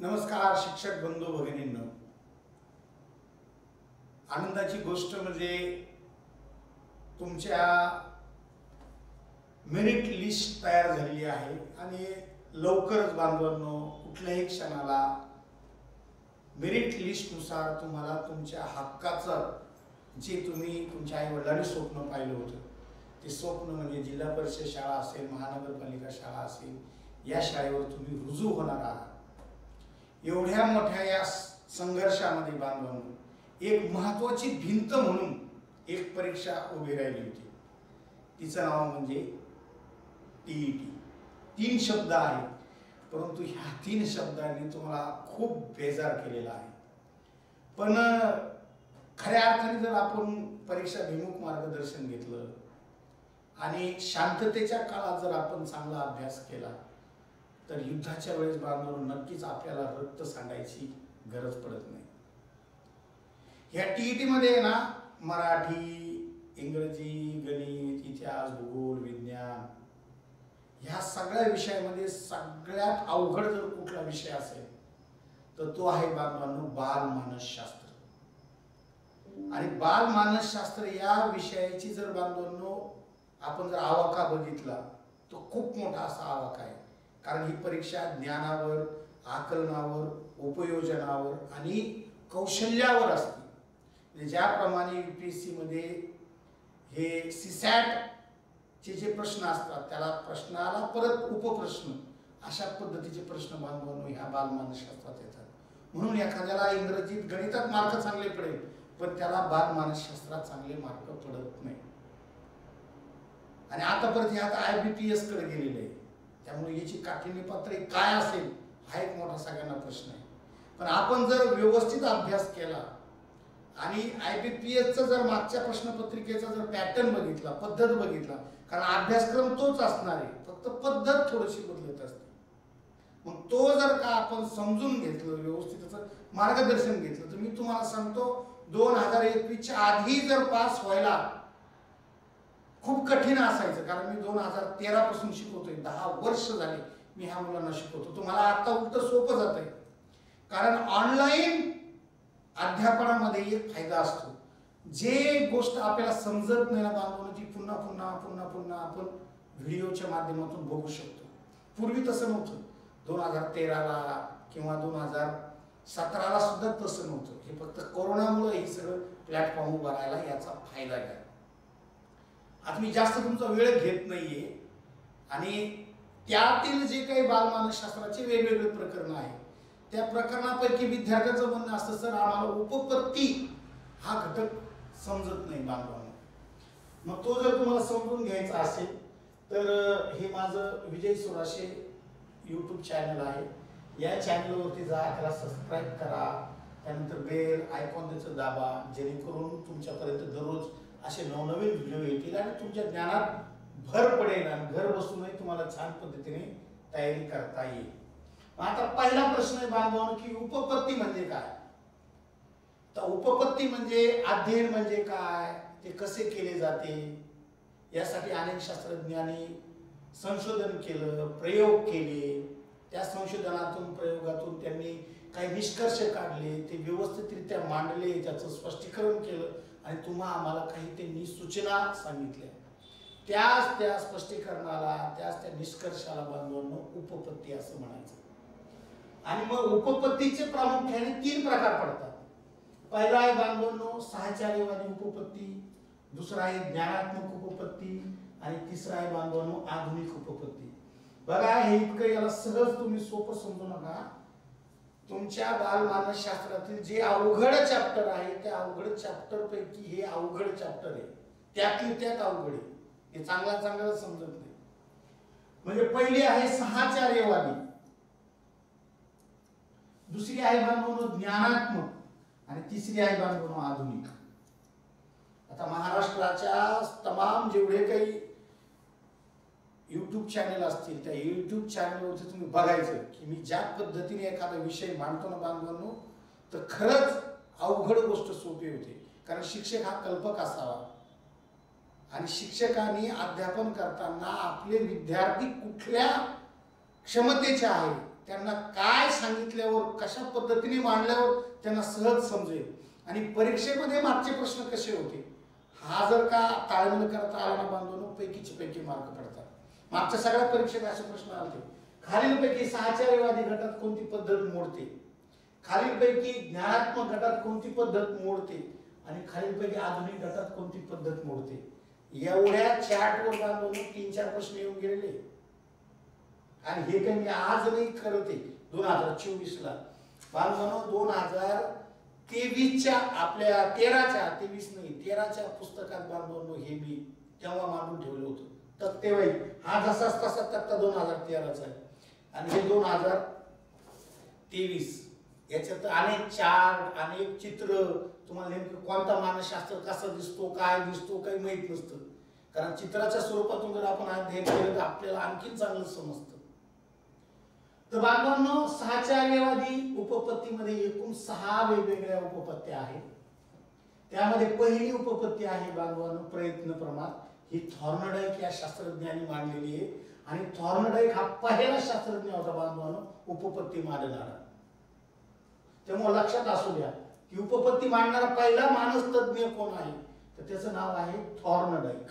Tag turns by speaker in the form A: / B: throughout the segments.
A: नमस्कार शिक्षक बंधू भगिनींनो, आनंदाची गोष्ट म्हणजे तुमच्या मेरिट लिस्ट तयार झालेली आहे आणि लवकरच बांधवांनो कुठल्याही क्षणाला मेरिट लिस्टनुसार तुम्हाला तुमच्या हक्काचं जे तुम्ही तुमच्या आई वडिलांनी स्वप्न पाहिलं होतं ते स्वप्न म्हणजे जिल्हा परिषद शाळा असेल, महानगरपालिका शाळा असेल, या शाळेवर तुम्ही रुजू होणार आहात। एवढ्या मोठ्या या संघर्षामध्ये बांधवांनो एक महत्त्वाची भिंत म्हणून एक परीक्षा उभी राहिली होती, तिचं नाव म्हणजे टीईटी। 3 शब्द आहेत, परंतु ह्या 3 शब्दांनी तुम्हाला खूप बेजार केलेला आहे। पण खऱ्या अर्थाने जर आपण परीक्षाभिमुख मार्गदर्शन घेतलं आणि शांततेच्या काळात जर आपण चांगला अभ्यास केला तर युद्धाच्या वेळेस बांधवांनो नक्कीच आपल्याला रक्त सांडायची गरज पडत नाही। ह्या टीईटी मध्ये ना मराठी, इंग्रजी, गणित, इतिहास, भूगोल, विज्ञान ह्या सगळ्या विषयामध्ये सगळ्यात अवघड जर कुठला विषय असेल तर तो आहे बांधवांनो बालमानसशास्त्र। आणि बालमानसशास्त्र या विषयाची जर बांधवांनो आपण जर आवाका बघितला तो खूप मोठा असा आवाका आहे, कारण ही परीक्षा ज्ञानावर, आकलनावर, उपयोजनावर आणि कौशल्यावर असते। म्हणजे ज्याप्रमाणे यूपीएससी मध्ये हे सीसॅट चे जे प्रश्न असतात त्याला प्रश्नाला परत उपप्रश्न अशा पद्धतीचे प्रश्न बांधवांनो ह्या बालमानसशास्त्रात येतात। म्हणून एखाद्याला इंग्रजीत गणितात मार्क चांगले पडेल पण त्याला बालमानसशास्त्रात चांगले मार्क पडत नाही। आणि आता परत हे आता IBPS कडे गेलेले आहे, त्यामुळे याची काठिण्य पातळी काय असेल हा एक मोठा सगळ्यांना प्रश्न आहे। पण आपण जर व्यवस्थित अभ्यास केला आणि IBPS चा जर मागच्या प्रश्नपत्रिकेचा जर पॅटर्न बघितला, पद्धत बघितला, कारण अभ्यासक्रम तोच असणार आहे, फक्त पद्धत थोडीशी बदलत असते। मग तो जर का आपण समजून घेतलं, व्यवस्थित त्याचं मार्गदर्शन घेतलं तर मी तुम्हाला सांगतो 2021 च्या आधी जर पास व्हायला खूप कठीण असायचं, कारण मी 2013 पासून शिकवतोय, 10 वर्ष झाले मी ह्या मुलांना शिकवतो। तुम्हाला आता उलट सोपं जातंय, कारण ऑनलाईन अध्यापनामध्ये एक फायदा असतो, जे गोष्ट आपल्याला समजत नाही ना बांधवांनो ती पुन्हा पुन्हा पुन्हा पुन्हा आपण व्हिडिओच्या माध्यमातून बघू शकतो। पूर्वी तसं नव्हतं, 2013ला किंवा 2017ला सुद्धा तसं नव्हतं। हे फक्त कोरोनामुळे हे सगळं प्लॅटफॉर्म उभा राहिला, याचा फायदा घ्या। आता मी जास्त तुमचा वेळ घेत नाहीये आणि त्यातील जे काही बालमानसशास्त्राचे वेगवेगळे प्रकरण आहे त्या प्रकरणापैकी विद्यार्थ्यांचं म्हणणं असतं सर आम्हाला उपपत्ती हा घटक समजत नाही बांधवांनो। मग तो जर तुम्हाला समजून घ्यायचा असेल तर हे माझं विजय सुराशे यूट्यूब चॅनल आहे, या चॅनलवरती जा, त्याला सबस्क्राईब करा, त्यानंतर बेल आयकॉन त्याचं दाबा, जेणेकरून तुमच्यापर्यंत दररोज असे नवनवीन व्हिडिओ येतील आणि तुमच्या ज्ञानात भर पडेल आणि घर बसूनही तुम्हाला छान पद्धतीने तयारी करता येईल। आता पहिला प्रश्न आहे बांधवांनो की उपपत्ती म्हणजे काय? तर उपपत्ती म्हणजे अध्ययन म्हणजे काय, ते कसे केले जाते, यासाठी अनेक शास्त्रज्ञांनी संशोधन केलं, प्रयोग केले, त्या संशोधनातून प्रयोगातून त्यांनी काही निष्कर्ष काढले, ते व्यवस्थितरित्या मांडले, त्याचं स्पष्टीकरण केलं आणि तुम्हा आम्हाला काही त्यांनी सूचना सांगितल्या, त्या स्पष्टीकरणाला त्या निष्कर्षाला बांधवांनो उपपत्ती असं म्हणायचं। आणि मग उपपत्तीचे प्रामुख्याने 3 प्रकार पडतात। पहिला आहे बांधवांनो साहचर्यवादी उपपत्ती, दुसरा आहे ज्ञानात्मक उपपत्ती आणि तिसरा आहे बांधवांनो आधुनिक उपपत्ती। बघा हे इतकं याला सहज तुम्ही सोपं समजू नका, तुमच्या बालमानसशास्त्रातील जे अवघड चॅप्टर आहे त्या अवघड चॅप्टर पैकी हे अवघड चॅप्टर आहे, त्यातली त्यात अवघड आहे, हे चांगला समजत नाही। म्हणजे पहिली आहे साहचर्यवादी, दुसरी आहे बांधवांनो ज्ञानात्मक आणि तिसरी आहे बांधवांनो आधुनिक। आता महाराष्ट्राच्या तमाम जेवढे काही यूट्यूब चॅनल असतील त्या यूट्यूब चॅनलवरती तुम्ही बघायचं की मी ज्या पद्धतीने एखादा विषय मांडतो ना बांधवांनो तर खरंच अवघड गोष्ट सोपी होते, कारण शिक्षक हा कल्पक असावा आणि शिक्षकांनी अध्यापन करताना आपले विद्यार्थी कुठल्या क्षमतेचे आहे त्यांना काय सांगितल्यावर कशा पद्धतीने मांडल्यावर त्यांना सहज समजेल आणि परीक्षेमध्ये मागचे प्रश्न कसे होते हा जर का ताळमेळ करता आला ना बांधवांनो, पैकीचे पैकी मार्क पडतात. मागच्या सगळ्या परीक्षेत असे प्रश्न आले. खालीलपैकी साहचर्यवादी गटात कोणती पद्धत मोडते, खालीलपैकी ज्ञानात्मक गटात कोणती पद्धत मोडते आणि खालीलपैकी आधुनिक गटात कोणती पद्धत मोडते. एवढ्या चॅटवर बांधवांनो 3-4 प्रश्न येऊन गेलेले आणि हे काही मी आज नाही करते. 2024ला बांधवांनो 2023च्या आपल्या 13च्या पुस्तकात बांधवांनो हे मी तेव्हा मांडून ठेवलं होतं. तर तेव्हा हा जसाच तसा तक्ता 2013चा आहे आणि हे 2023 याच्यात अनेक चार्ट अनेक चित्र तुम्हाला नेमकं कोणता मानसशास्त्र कसा दिसतो काय दिसतो काही माहित नसतं. कारण चित्राच्या स्वरूपातून जर आपण अध्ययन केलं तर आपल्याला आणखीन चांगलं समजतं. तर बांधवांनो साहचर्यवादी उपपत्तीमध्ये एकूण 6 वेगवेगळ्या उपपत्त्या आहेत. त्यामध्ये पहिली उपपत्ती आहे बांधवांनो प्रयत्न प्रमाण. ही थॉर्नडाईक या शास्त्रज्ञांनी मांडलेली आहे आणि थॉर्नडाईक हा पहिला शास्त्रज्ञ होता बांधवांनो उपपत्ती मांडणारा. त्यामुळे लक्षात असू द्या की उपपत्ती मांडणारा पहिला मानसतज्ञ कोण आहे तर त्याचं नाव आहे थॉर्नडाईक.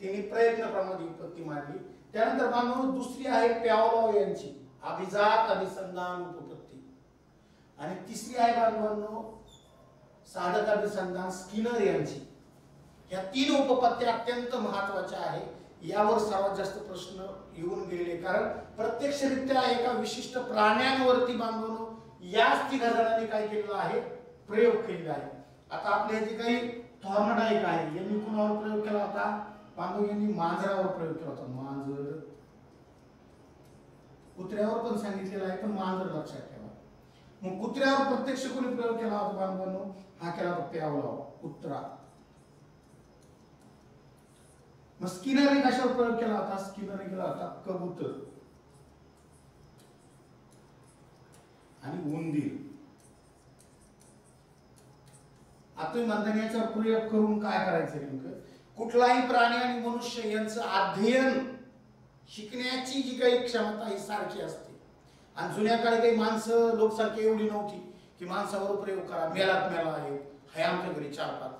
A: त्यांनी प्रयत्न प्रमाण उपपत्ती मांडली. त्यानंतर बांधवांनो दुसरी आहे पॅव्लोव यांची अभिजात अभिसंधान उपपत्ती आणि तिसरी आहे बांधवांनो साधक अभिसंधान स्किनर यांची. या 3 उपपत्त्या अत्यंत महत्त्वाच्या आहेत. यावर सर्वात जास्त प्रश्न येऊन गेलेले कारण प्रत्यक्षरित्या एका विशिष्ट प्राण्यांवरती बांधवांनो याच 3 जणांनी काय केलेला आहे प्रयोग केलेला आहे. आता आपले जे काही थॉर्नडाईक आहे यांनी कुणावर प्रयोग केला होता बांधव यांनी मांजरावर प्रयोग केला होता. मांजर कुत्र्यावर पण सांगितलेलं आहे पण मांजर लक्षात ठेवा. मग कुत्र्यावर प्रत्यक्ष कोणी प्रयोग केला होता बांधवांनो हा केला होता पॅव्लोव कुत्रा. मग स्किनरने कशावर प्रयोग केला होता स्किनरने केला होता कबूतर आणि उंदीर. आता तुम्ही म्हणता याच्यावर प्रयोग करून काय करायचं नेमकं कुठलाही प्राणी आणि मनुष्य यांचं अध्ययन शिकण्याची जी काही क्षमता ही सारखी असते. आणि जुन्या काळी काही माणसं लोकसंख्या एवढी नव्हती की माणसावर प्रयोग करा. मेलात मेला आहे हाय आमच्या घरी 4-5.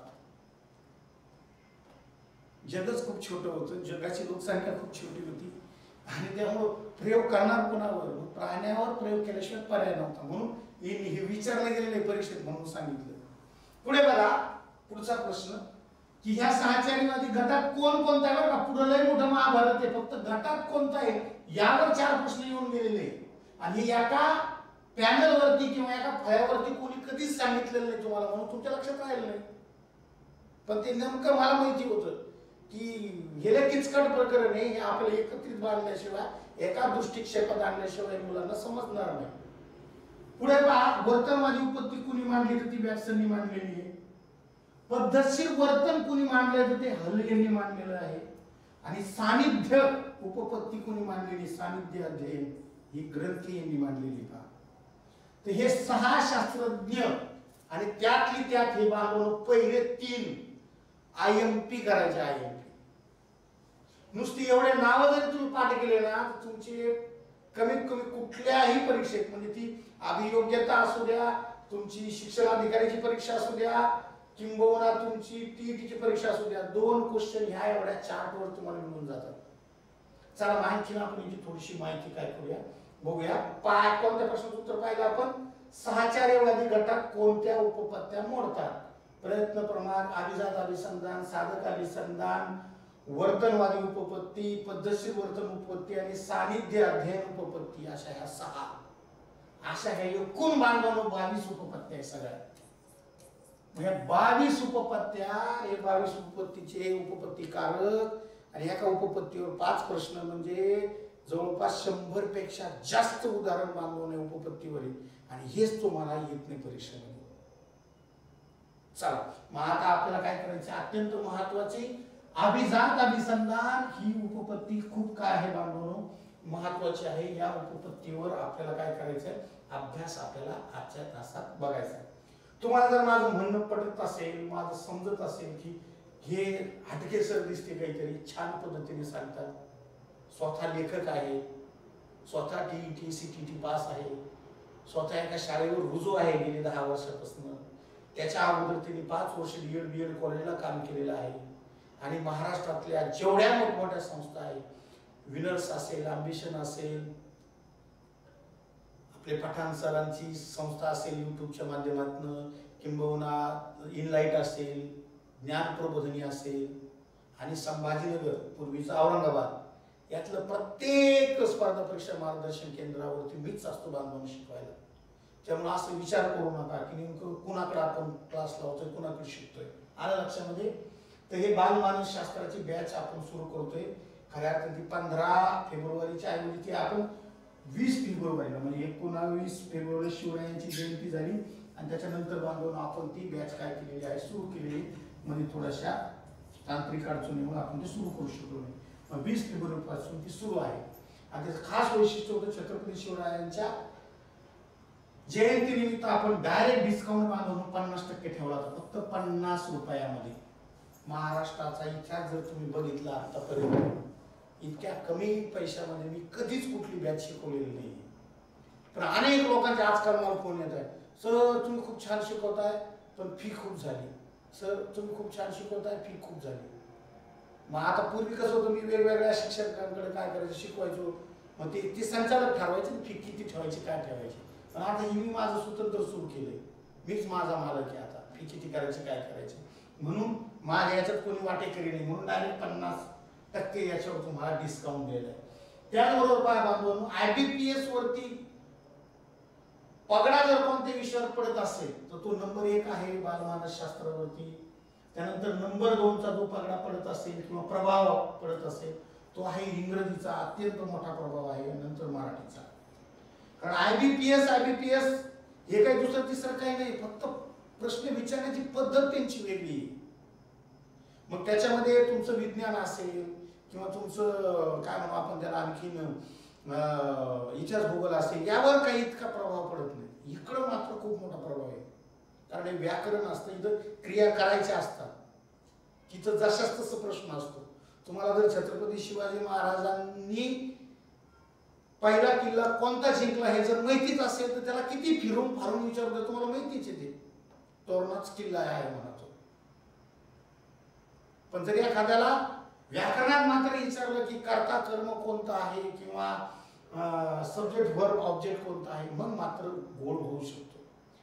A: जगच खूप छोटं होतं. जगाची लोकसंख्या खूप छोटी होती आणि त्यामुळं प्रयोग करणार कोणावर प्राण्यावर प्रयोग केल्याशिवाय पर्याय नव्हता. म्हणून हे विचारलं गेलेले परीक्षेत म्हणून सांगितलं. पुढे बघा पुढचा प्रश्न की ह्या साहचर्यवादी गटात कोण कोणता आहे बरं का. पुढे लय मोठं महाभारत आहे. फक्त गटात कोणता आहे यावर 4 प्रश्न येऊन गेलेले आणि एका पॅनलवरती किंवा एका फळ्यावरती कोणी कधीच सांगितलेलं नाही तुम्हाला म्हणून तुमच्या लक्षात राहिलं नाही. पण ते नेमकं मला माहिती होतं की गेले किचकट प्रकरण आहे हे आपल्याला एकत्रित बांधल्याशिवाय एका दृष्टिक्षेपात आणल्याशिवाय मुलांना समजणार नाही. पुढे पहा वर्तनवादी उपपत्ती कुणी मांडली तर ती वॅटसननी मांडलेली आहे. पद्धतशीर वर्तन कुणी मांडलंय तर ते हल यांनी मांडलेलं आहे. आणि सानिध्य उपपत्ती कुणी मांडलेली सानिध्य अध्ययन ही ग्रंथी यांनी मांडलेली पहा. तर हे 6 शास्त्रज्ञ आणि त्यातली त्यात हे बांधून पहिले 3 IMP करायचे. IMP नुसती एवढे नाव जरी तुम्ही पाठ केले ना तर तुमची कमीत कमी कुठल्याही परीक्षेत म्हणजे ती अभियोग्यता असू द्या तुमची शिक्षण अधिकाऱ्याची परीक्षा असू द्या किंबहुना तुमची TETची परीक्षा असू द्या 2 क्वेश्चन ह्या एवढ्या चार्टवर तुम्हाला मिळून जातात. चला माहिती आपण याची थोडीशी माहिती काय करूया बघूया. कोणत्या प्रश्नाचं उत्तर पाहिलं आपण साहचर्यवादी गटात कोणत्या उपपत्त्या मोडतात. प्रयत्न प्रमाण अभिजात अभिसंधान साधक अभिसंधान वर्तनवादी उपपत्ती पद्धतशीर वर्तन उपपत्ती आणि सानिध्य अध्ययन उपपत्ती अशा ह्या 6 अशा ह्या एकूण बांधवांनो 22 उपपत्त्या सगळ्या. म्हणजे 22 उपपत्त्या हे 22 उपपत्तीचे उपपत्ती कारक आणि एका उपपत्तीवर 5 प्रश्न म्हणजे जवळपास 100 पेक्षा जास्त उदाहरण बांधवणे उपपत्तीवरील आणि हेच तुम्हाला येत नाही परीक्षेमध्ये. चला मग आता आपल्याला काय करायचं अत्यंत महत्त्वाची अभिजात अभिसंधान ही उपपत्ती खूप काय आहे बांधवनो महत्त्वाची आहे. या उपपत्तीवर आपल्याला काय करायचंय अभ्यास आपल्याला आजच्या तासात बघायचा. तुम्हाला जर माझं म्हणणं पटत असेल माझं समजत असेल की हे हटके सर दिसते काहीतरी छान पद्धतीने सांगतात स्वतः लेखक आहे स्वतः टीईटी सीटीटी पास आहे, स्वतः एका शाळेवर रुजू आहे गेली 10 वर्षापासून. त्याच्या अगोदर त्यांनी 5 वर्ष डीएड बीएड कॉलेजला काम केलेलं आहे. आणि महाराष्ट्रातल्या जेवढ्या मोठमोठ्या संस्था आहेत, विनर्स असेल, अम्बिशन असेल, आपले पठाण सरांची संस्था असेल युट्यूबच्या माध्यमातून, किंबहुना इनलाइट असेल, ज्ञान प्रबोधिनी असेल, आणि संभाजीनगर पूर्वीचा औरंगाबाद यातलं प्रत्येक स्पर्धा परीक्षा मार्गदर्शन केंद्रावरती मीच असतो बांधवांना शिकवायला. त्यामुळे असं विचार करू नका की नेमकं कुणाकडे आपण क्लास लावतोय, कुणाकडे शिकतोय. आलं लक्षामध्ये? तर हे बालमानस शास्त्राची बॅच आपण सुरू करतोय. खऱ्या अर्थाने 15 फेब्रुवारीच्या ऐवजी ती आपण 20 फेब्रुवारीला म्हणजे 19 फेब्रुवारी शिवरायांची जयंती झाली आणि त्याच्यानंतर बांधून आपण ती बॅच काय केलेली आहे, सुरू केलेली. म्हणजे थोड्याशा तांत्रिक अडचणीमुळे आपण ते सुरू करू शकलो नाही. मग 20 फेब्रुवारी पासून ती सुरू आहे. आणि त्याचं खास वैशिष्ट्य होतं छत्रपती शिवरायांच्या जयंतीनिमित्त आपण डायरेक्ट डिस्काउंट बांधून 50% ठेवला होता, फक्त 50 रुपयामध्ये. महाराष्ट्राचा इतिहास जर तुम्ही बघितला आतापर्यंत, इतक्या कमी पैशामध्ये मी कधीच कुठली बॅच शिकवलेली नाही. पण अनेक लोकांचे आजकाल मला फोन येत आहे, सर तुम्ही खूप छान शिकवताय पण फी खूप झाली, सर तुम्ही खूप छान शिकवताय फी खूप झाली. मग आता पूर्वी कसं होतं, मी वेगवेगळ्या शिक्षकांकडे काय करायचं, शिकवायचो, मग ते संचालक ठरवायचे फी किती ठेवायची, काय ठेवायची. पण आता ही मी माझं स्वतंत्र सुरू केलंय, मीच माझा मालक आहे. आता फी किती करायची, काय करायची, म्हणून माझ्या याच्यात कोणी वाटेकरी नाही, म्हणून डायरेक्ट 50% याच्यावर तुम्हाला डिस्काउंट दिलेला आहे. त्याचबरोबर पाय बांधून IBPS वरती पगडा जर कोणत्या विषयावर पडत असेल तर तो नंबर 1 आहे बालमानस शास्त्रावरती. त्यानंतर नंबर 2चा जो पगडा पडत असेल किंवा प्रभाव पडत असेल तो आहे इंग्रजीचा, अत्यंत मोठा प्रभाव आहे. नंतर मराठीचा. कारण IBPS हे काही दुसरं तिसरं काही नाही, फक्त प्रश्न विचारण्याची पद्धत त्यांची वेगळी आहे. मग त्याच्यामध्ये तुमचं विज्ञान असेल किंवा तुमचं काय म्हणू आपण त्याला आणखीन इतिहास भूगोल असेल, यावर काही इतका प्रभाव पडत नाही. इकडं मात्र खूप मोठा प्रभाव आहे. कारण हे व्याकरण असतं, इथं क्रिया करायच्या असतात, तिथं जशाच तसं प्रश्न असतो. तुम्हाला जर छत्रपती शिवाजी महाराजांनी पहिला किल्ला कोणता जिंकला हे जर माहितीच असेल तर त्याला किती फिरून फारून विचारतो, तुम्हाला माहितीच आहे, ते तोरणाच किल्ला आहे म्हणतो. पण जर एखाद्याला व्याकरणात मात्र विचारलं की कर्ता कर्म कोणता आहे किंवा सब्जेक्ट वर्ब ऑब्जेक्ट कोणता आहे, मग मात्र गोड होऊ शकतो.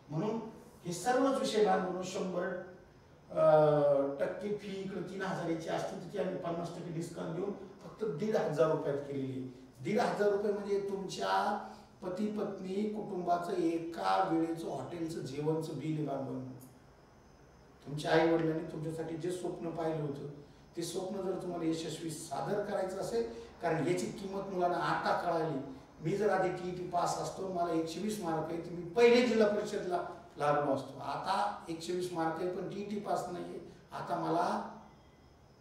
A: म्हणून हे सर्वच विषय बांधून 100% फी इकडे 3000ची असते, तिथे आम्ही 50% डिस्काउंट देऊन फक्त 1500 रुपयात केलेली. 1500 रुपये म्हणजे तुमच्या पती पत्नी कुटुंबाचं एका वेळेचं हॉटेलचं जेवणचं बिल बांधून. तुमच्या आई वडिलांनी तुमच्यासाठी जे स्वप्न पाहिलं होतं ते स्वप्न जर तुम्हाला यशस्वी सादर करायचं असेल, कारण याची किंमत मुलांना आता कळाली. मी जर आधी TET पास असतो, मला 120 मार्क आहे, तर मी पहिले जिल्हा परिषदला लागलो असतो. आता 120 मार्क आहे पण TET पास नाहीये. आता मला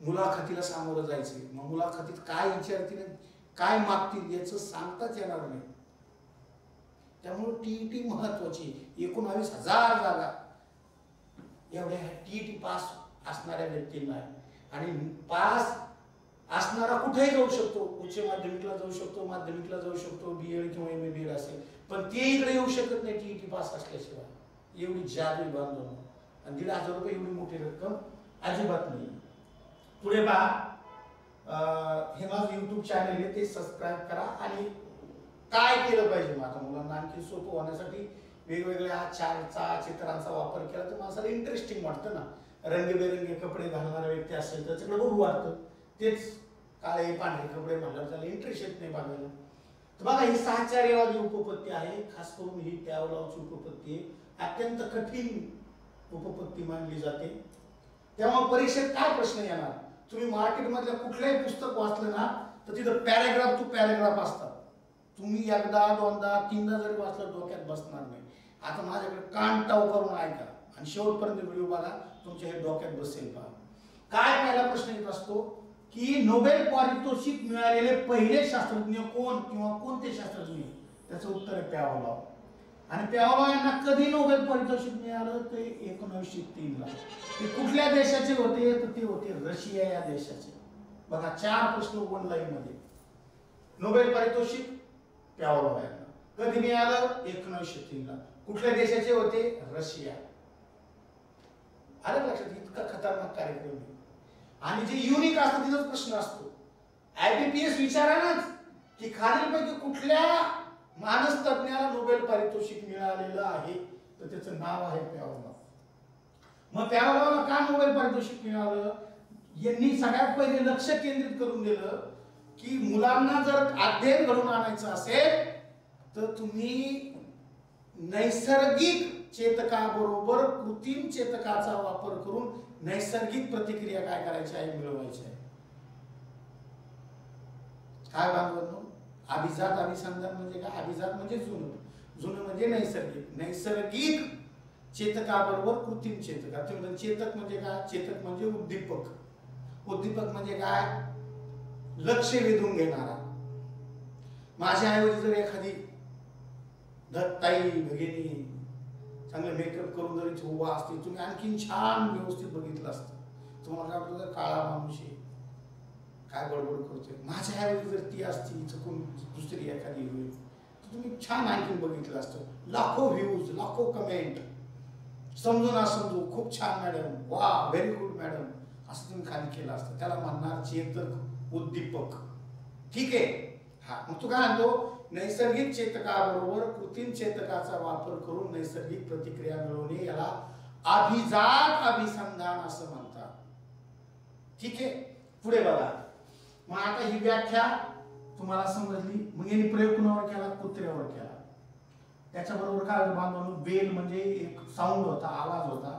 A: मुलाखतीला सामोरं जायचंय. मग मुलाखतीत काय विचारतील, काय मागतील याचं सांगताच येणार नाही. त्यामुळे TET महत्वाची. 19,000 जागा एवढ्या TET पास असणाऱ्या व्यक्तींना आहे. आणि पास असणारा कुठेही जाऊ शकतो, उच्च माध्यमिकला जाऊ शकतो, माध्यमिकला जाऊ शकतो, BEd किंवा MA BEd असेल, पण ते इकडे येऊ शकत नाही TET पास असल्याशिवाय. एवढी जादू बांधून. आणि 1500 रुपये एवढी मोठी रक्कम अजिबात नाही. पुढे पहा, हे माझं YouTube चॅनल आहे, ते सबस्क्राईब करा. आणि काय केलं पाहिजे माझ्या मुलांना आणखी सोपं होण्यासाठी वेगवेगळ्या चार्टचा चित्रांचा वापर केला तर माणसाला इंटरेस्टिंग वाटतं ना. रंगीबेरंगी कपडे घालणारा व्यक्ती असेल त्याच्याकडे बघू वाटतं, तेच काळे पांढरे कपडे म्हणल्यावर त्याला इंटरेस्ट येत नाही बघायला. तर बघा ही 6-4 उपपत्ती आहे. खास करून ही त्यावलावची उपपत्ती आहे, अत्यंत कठीण उपपत्ती मानली जाते. तेव्हा परीक्षेत काय प्रश्न येणार, तुम्ही मार्केटमधल्या कुठल्याही पुस्तक वाचलं ना तर तिथं पॅराग्राफ टू पॅराग्राफ असतात. तुम्ही एकदा दोनदा तीनदा जरी वाचलं डोक्यात बसणार नाही. आता माझ्याकडे कान टाव करून ऐका आणि शेवटपर्यंत व्हिडिओ बघा, तुमच्या हे डोक्यात बसेल. पहा काय पहिला प्रश्न येत असतो की नोबेल पारितोषिक मिळालेले पहिले शास्त्रज्ञ कोण किंवा कोणते शास्त्रज्ञ. त्याचं उत्तर आहे पॅव्हलॉव. आणि पॅव्हलॉव यांना कधी नोबेल पारितोषिक मिळालं ते 1903 ला. ते कुठल्या देशाचे होते तर ते होते रशिया या देशाचे. बघा 4 प्रश्न 1 लाईन मध्ये. नोबेल पारितोषिक प्यावलोव यांना. कधी मिळालं? 1903 ला. कुठल्या देशाचे होते? रशिया. आलं लक्षात? इतका खतरनाक कार्यक्रम आहे. आणि जे युनिक असतं तिथंच प्रश्न असतो. IBPS विचारानच की खालीलपैकी कुठल्या मानसतज्ञाला नोबेल पारितोषिक मिळालेलं आहे, तर त्याचं नाव आहे प्यावलोव. मग प्यावलोवला का नोबेल पारितोषिक मिळालं? यांनी सगळ्यात पहिले लक्ष केंद्रित करून दिलं की मुलांना जर अध्ययन घडून आणायचं असेल तर तुम्ही नैसर्गिक चेतकाबरोबर कृत्रिम चेतकाचा वापर करून नैसर्गिक प्रतिक्रिया काय करायची आहे, मिळवायची आहे. काय बांधवांनो? अभिजात अभिसंधान म्हणजे काय? अभिजात म्हणजे जुनं, जुनं म्हणजे नैसर्गिक. नैसर्गिक चेतकाबरोबर कृत्रिम चेतका. चेतक म्हणजे काय? चेतक म्हणजे उद्दीपक. उद्दीपक म्हणजे काय? लक्ष वेधून घेणारा. माझ्या ऐवजी जर एखादी ताई भगिनी चांगले मेकअप करून जरी उभा असते, तुम्ही आणखीन छान व्यवस्थित बघितलं असतं. तुम्हाला काय वाटतं? काळा माणूस आहे, काय बडबड करतोय. माझ्या ऐवजी जर ती असती, चुकून दुसरी एखादी होईल, तर तुम्ही छान आणखीन बघितलं असतं. लाखो व्ह्यूज, लाखो कमेंट, समजू ना समजू, खूप छान मॅडम, वा व्हेरी गुड मॅडम, असं तुम्ही खाली केलं असतं. त्याला म्हणणार चेतक, उद्दीपक. ठीक आहे. हा, मग तू काय म्हणतो? नैसर्गिक चेतकाबरोबर कृत्रिम चेतकाचा वापर करून नैसर्गिक प्रतिक्रिया मिळवणे याला अभिजात अभिसंधान असं म्हणतात. ठीक आहे. पुढे बघा. मग आता ही व्याख्या तुम्हाला समजली. मग यांनी प्रयोग कुणावर केला? कुत्र्यावर केला. त्याच्याबरोबर काय होतं बांधवांनो? बेल म्हणजे एक साऊंड होता, आवाज होता.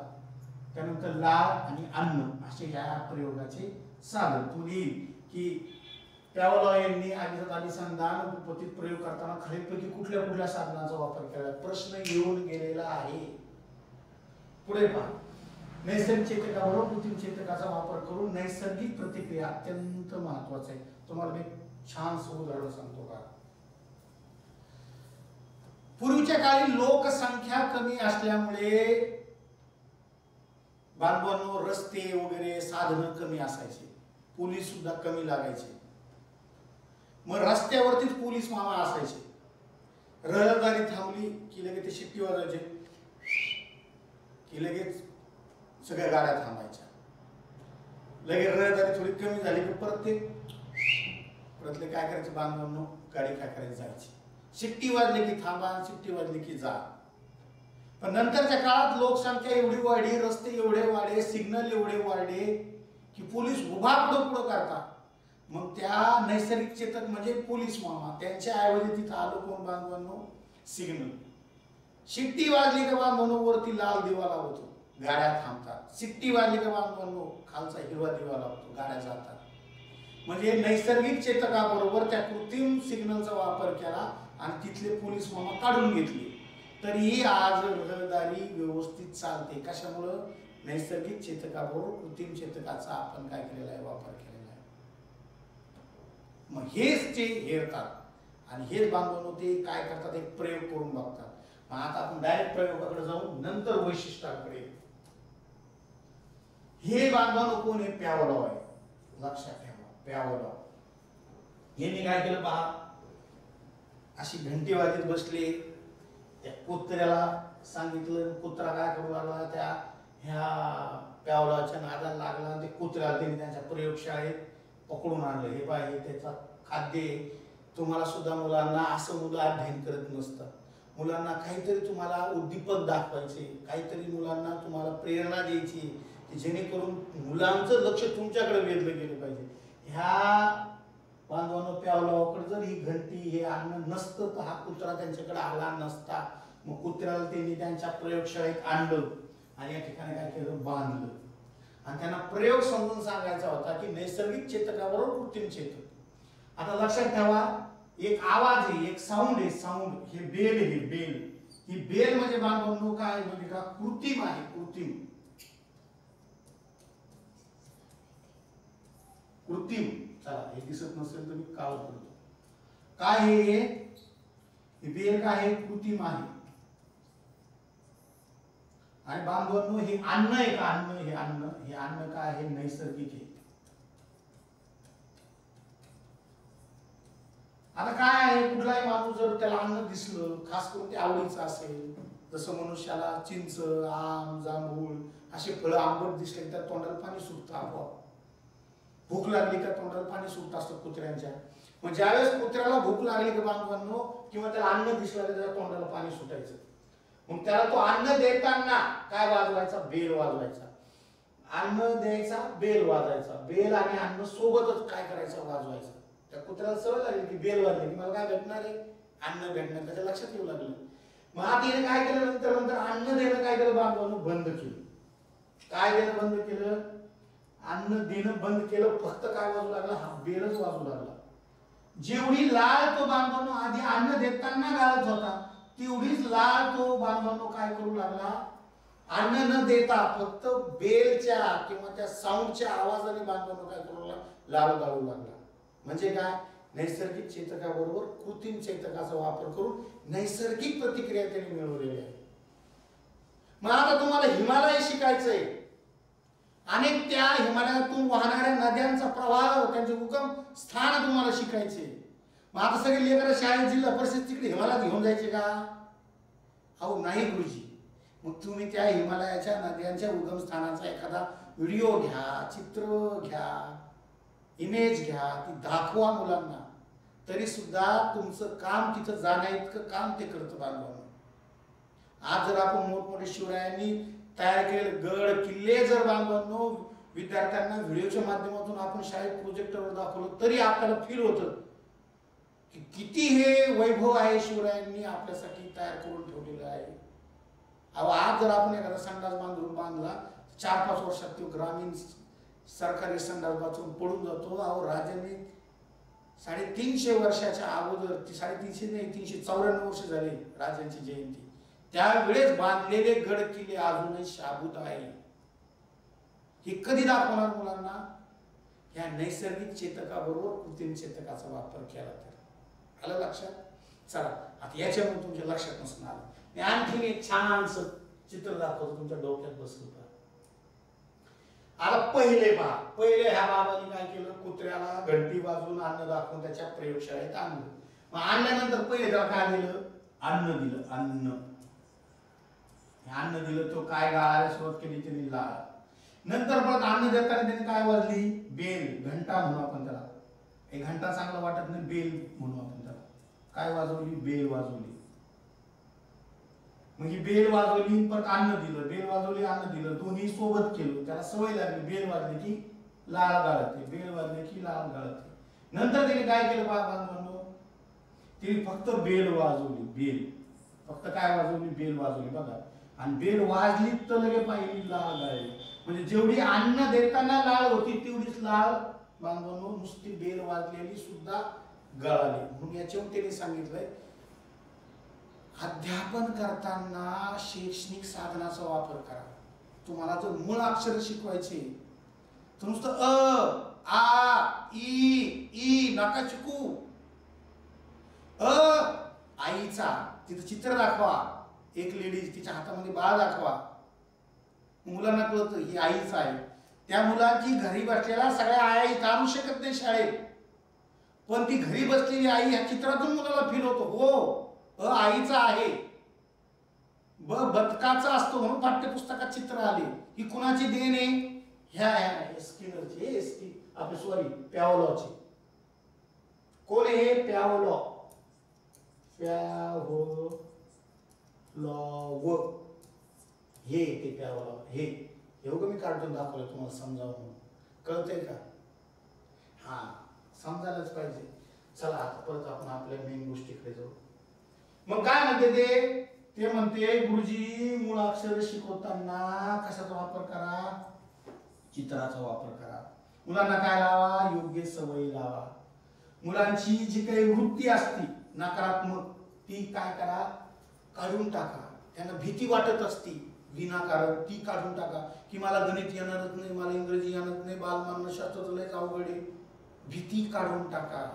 A: त्यानंतर लाळ आणि अन्न असे या प्रयोगाचे साधन. तुम्ही की प्यावलोव यांनी अभिजात अभिसंधान उपपत्तीत प्रयोग करताना खालीलपैकी कुठल्या कुठल्या साधनांचा वापर केला? प्रश्न येऊन गेलेला आहे. पुढे पहा. नैसर्गिक चेतकाबरोबर कृत्रिम चेतकाचा वापर करून नैसर्गिक प्रतिक्रिया अत्यंत महत्वाचं आहे. तुम्हाला मी छान उदाहरण सांगतो का? पूर्वीच्या काळी लोकसंख्या कमी असल्यामुळे बांधवांनो रस्ते वगैरे साधनं कमी असायचे, पोलीस सुद्धा कमी लागायचे. मग रस्त्यावरतीच पोलीस मामा असायचे. रहदारी थांबली की लगेच ते शिट्टी वाजायचे की लगेच सगळ्या गाड्या थांबायच्या. लगेच रहदारी थोडी कमी झाली की परतले काय करायचे बांधवांनो? गाडी काय करायची? जायची. शिट्टी वाजली की थांबा, शिट्टी वाजली की जा. पण नंतरच्या काळात लोकसंख्या एवढी वाढली, रस्ते एवढे वाढले, सिग्नल एवढे वाढले की पोलीस उभा पुढं करतात. मग त्या नैसर्गिक चेतक म्हणजे पोलीस मामा, त्यांच्या ऐवजी तिथं आलो कोण बांधवांनो? सिग्नल. शिट्टी वाजली का बांधवांनो? वरती लाल दिवा लावतो, गाड्या थांबतात. शिट्टी वाजली का बांधवांनो? खालचा हिरवा दिवा लावतो, गाड्या जातात. म्हणजे नैसर्गिक चेतकाबरोबर त्या कृत्रिम सिग्नलचा वापर केला आणि तिथले पोलीस मामा काढून घेतले. तरीही आज रहदारी व्यवस्थित चालते. कशामुळं? नैसर्गिक चेतकाबरोबर कृत्रिम चेतकाचा आपण काय केलेला आहे? वापर केलेला आहे. मग हेच ते हेरतात आणि हेच बांधवांनो ते काय करतात? एक प्रयोग करून बघतात. मग आता आपण डायरेक्ट प्रयोगाकडे जाऊ, नंतर वैशिष्ट्याकडे. हे बांधवांनो कोण आहे? प्यावलोव आहे. लक्षात ठेवा, प्यावलोव. यांनी काय केलं पहा. अशी घंटी वाजत बसले, त्या कुत्र्याला सांगितलं. कुत्रा काय करू लागला? त्या ह्या प्यावलोवच्या नादाला लागला. ते कुत्र्याला त्यांनी त्यांच्या प्रयोगशाळेत पकडून आणलं. हे पहा, हे त्याचा खाद्य. तुम्हाला सुद्धा मुलांना असं मुलं अध्ययन करत नसतात. मुलांना काहीतरी तुम्हाला उद्दीपक दाखवायचे, काहीतरी मुलांना तुम्हाला प्रेरणा द्यायची की जेणेकरून मुलांचं लक्ष तुमच्याकडे वेधलं गेलं पाहिजे. ह्या बांधवांनो प्यावलोवकडे जर ही घंटी हे अन्न नसतं तर हा कुत्रा त्यांच्याकडे आला नसता. मग कुत्र्याला त्यांनी त्यांच्या प्रयोगशाळेत आणलं आणि या ठिकाणी काय केलं? बांधलं. आणि त्यांना प्रयोग समजून सांगायचा होता की नैसर्गिक चेतकाबरोबर कृत्रिम चेतक. आता लक्षात ठेवा, एक आवाज आहे, एक साऊंड आहे. साऊंड हे बेल आहे. बेल ही बेल म्हणजे बांधवांनो काय म्हणजे का? कृत्रिम आहे. कृत्रिम कृत्रिम. चला, हे दिसत नसेल तर मी काळ करतो. काय हे? बेल काय आहे? कृत्रिम आहे. आणि बांधवांनो हे अन्न आहे का? अन्न. हे अन्न, हे अन्न काय आहे? नैसर्गिक आहे. आता काय आहे, कुठलाही माणूस जर त्याला अन्न दिसलं, खास करून ते आवडीचं असेल, जसं मनुष्याला चिंच, आम, जांभूळ असे फळं आंबट दिसले तर तोंडाला पाणी सुटतं आपोआप. भूक लागली का तोंडाला पाणी सुटत असतं कुत्र्यांच्या. मग ज्यावेळेस कुत्र्याला भूक लागली का बांधवांनो, किंवा त्याला अन्न दिसलं तर त्याच्या तोंडाला पाणी सुटायचं. मग त्याला तो अन्न देताना काय वाजवायचा? बेल वाजवायचा. अन्न द्यायचा, बेल वाजवायचा. बेल आणि अन्न सोबतच काय करायचं? वाजवायचं. त्या कुत्र्याला सवय लागली की बेल वाजली की मला काय भेटणार आहे? अन्न भेटणार. त्याच्या लक्षात येऊ लागलं. मग आता तिने काय केलं? नंतर अन्न देणं काय केलं बांधवांनो? बंद केलं. काय देणं बंद केलं? अन्न देणं बंद केलं. फक्त काय वाजू लागला? हा बेलच वाजू लागला. जेवढी लाळ तो बांधवांनो आधी अन्न देताना गाळत होता, तेवढीच लाळ तो बांधवांनो काय करू लागला? अन्न न देता फक्त बेलच्या किंवा त्या साऊंडच्या आवाजाने बांधवांनो काय करू लागला? लाळ गाळू लागला. म्हणजे काय? नैसर्गिक चेतकाबरोबर कृत्रिम चेतकाचा वापर करून नैसर्गिक प्रतिक्रिया त्यांनी मिळवलेली आहे. मग आता तुम्हाला हिमालय शिकायचंय. अनेक त्या हिमालयातून वाहणाऱ्या नद्यांचा प्रवाह, त्यांचे उगम स्थान तुम्हाला शिकायचे. मग आता सगळे लेकरं शाळेत जिल्हा परिषद तिकडे हिमालयात घेऊन जायचे का? अहो नाही गुरुजी. मग तुम्ही त्या हिमालयाच्या नद्यांच्या उगम स्थानाचा एखादा व्हिडिओ घ्या, चित्र घ्या, इमेज घ्या, ती दाखवा मुलांना. तरी सुद्धा तुमचं काम तिथं जाण्याइतकं काम ते करतं बांधवांनो. आज जर आपण मोठमोठे शिवरायांनी तयार केलेले गड किल्ले जर बांधवांनो विद्यार्थ्यांना व्हिडिओच्या माध्यमातून आपण शाळेत प्रोजेक्टरवर दाखवलं तरी आपल्याला फील होतं की किती हे वैभव आहे शिवरायांनी आपल्यासाठी तयार करून ठेवलेलं आहे. अहो आज जर आपण एखादा संडास बांधून बांधला 4-5 वर्षात तो ग्रामीण सरकारी संडास बाथरूम पडून जातो. अहो राजांनी 350 वर्षाच्या अगोदर, 350 नाही 394 वर्ष झाले राजांची जयंती, त्यावेळेस बांधलेले गड किल्ले अजूनही शाबूत आहे. हे कधी दाखवणार मुलांना? या नैसर्गिक चेतकाबरोबर कृत्रिम चेतकाचा वापर केला तर. आलं लक्षात? चला आता याच्यामुळे तुमच्या लक्षात नसणार. मी आणखी एक छानस चित्र दाखवतो, तुमच्या डोक्यात बसलं. आता पहिले ह्या बाबांनी काय केलं? कुत्र्याला घंटी वाजवून अन्न दाखवून त्याच्या प्रयोगशाळेत आणलं. मग आणल्यानंतर पहिले त्याला काय दिलं? अन्न दिलं. अन्न दिलं. तो काय गाळायला सुरुवात केली? त्यांनी लाळ. नंतर परत अन्न देताना त्यांनी काय वाजली? बेल, घंटा म्हणू आपण त्याला. एक घंटा चांगला वाटत नाही, बेल म्हणू आपण त्याला. काय वाजवली? बेल वाजवली. मग ही बेल वाजवली, परत अन्न दिलं. बेल वाजवली, अन्न दिलं. दोन्ही सोबत केलं. त्याला सवय लागली. बेल वाजली की लाळ गाळते, बेल वाजली की लाळ गाळते. नंतर त्याने काय केलं बांधवांनो? तिने फक्त बेल वाजवली. बेल फक्त काय वाजवली? बेल वाजवली. बघा, आणि बेल वाजली तर लगे पाहिली लाळ गाळली. म्हणजे जेवढी अन्न देताना लाळ होती तेवढीच लाळ बांधवांनो नुसती बेल वाजलेली सुद्धा गळाली. म्हणून याच्यावर त्यांनी सांगितलंय अध्यापन करताना शैक्षणिक साधनाचा वापर करा. तुम्हाला जर मूळ अक्षर शिकवायचे तर नुसतं अ, आ, ई नका शिकू. आईचा तिथं चित्र दाखवा. एक लेडीज, तिच्या हातामध्ये बाळ दाखवा. मुलांना कळतं ही आईच आहे. त्या मुलाची घरी बसलेला सगळ्या आया इथं आणू शकत नाही शाळेत, पण ती घरी बसलेली आई ह्या चित्रातून मुलाला फील होतो. हो, आईचा आहे. बदकाचा असतो म्हणून पाठ्यपुस्तकात चित्र आले. ही कुणाची देण आहे? ह्या स्किनरची, आपले सॉरी पॅवलॉची. कोण आहे? पॅवलॉ. हे ते पॅवलॉ. हे एवढं मी कार्टून दाखवलं तुम्हाला समजावं म्हणून. कळतंय का? हा, समजायलाच पाहिजे. चला आता परत आपण आपल्या मेन गोष्टीकडे जाऊ. मग काय म्हणते ते म्हणते गुरुजी मूळ अक्षर शिकवताना कशाचा वापर करा? चित्राचा वापर करा. मुलांना काय लावा? योग्य सवयी लावा. मुलांची जी काही वृत्ती असती नकारात्मक ती काय करा? काढून टाका. त्यांना भीती वाटत असती विनाकारण, ती काढून टाका. की मला गणित येणारच नाही, मला इंग्रजी येणारच नाही, बालमानसशास्त्र लयच अवघड आहे. भीती काढून टाका.